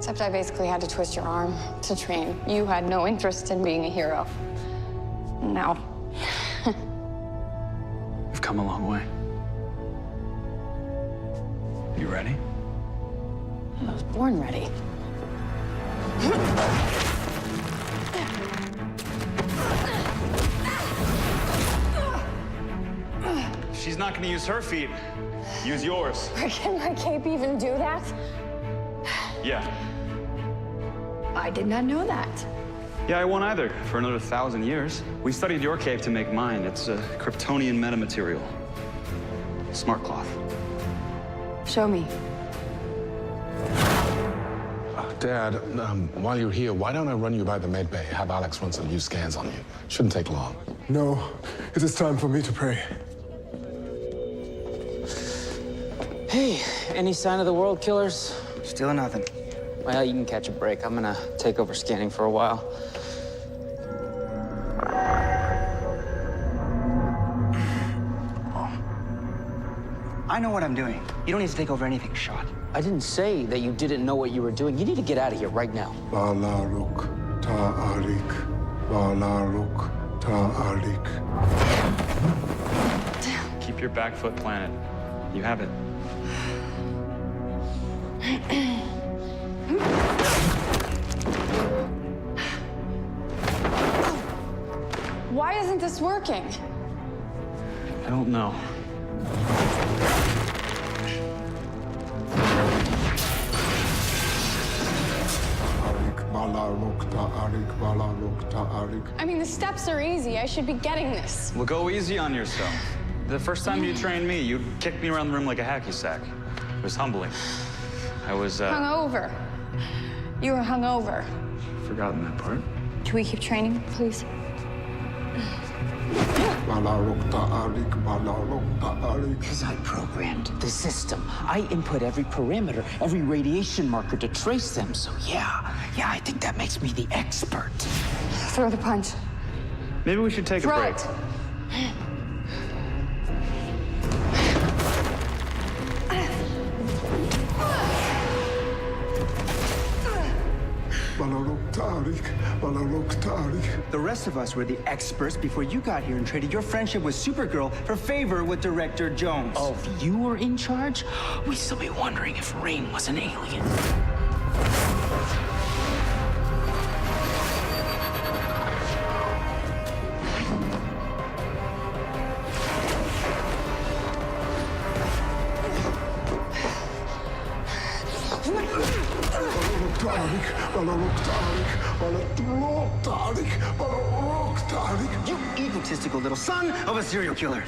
Except I basically had to twist your arm to train. You had no interest in being a hero. Now, We've come a long way. You ready? I was born ready. She's not gonna use her feet. Use yours. Can my cape even do that? Yeah. I did not know that. Yeah, I won't either for another 1,000 years. We studied your cape to make mine. It's a Kryptonian metamaterial. Smart cloth. Show me. Dad, while you're here, why don't I run you by the med bay? Have Alex run some new scans on you. Shouldn't take long. No, it is time for me to pray. Hey, any sign of the world killers? Still nothing. Well, you can catch a break. I'm gonna take over scanning for a while. I know what I'm doing. You don't need to take over anything, Shot. I didn't say that you didn't know what you were doing. You need to get out of here right now. Balaruk ta'arik. Balaruk ta'arik. Keep your back foot planted. You have it. Why isn't this working? I don't know. Balaruk ta'arik. Balaruk ta'arik. I mean, the steps are easy. I should be getting this. Well, go easy on yourself. The first time you trained me, you kicked me around the room like a hacky sack. It was humbling. I was, Hungover. You were hungover. forgotten that part. Can we keep training, please? Balaruk ta'arik. Balaruk ta'arik. Because I programmed the system. I input every parameter, every radiation marker to trace them. So yeah, I think that makes me the expert. Throw the punch. Maybe we should take a Throw break. it. Balaruk ta'arik. Balaruk ta'arik. The rest of us were the experts before you got here and traded your friendship with Supergirl for favor with Director Jones. Oh, if you were in charge, we'd still be wondering if Rain was an alien. Balaruk ta'arik. Balaruk ta'arik. Balaruk ta'arik. Balaruk ta'arik. You egotistical little son of a serial killer.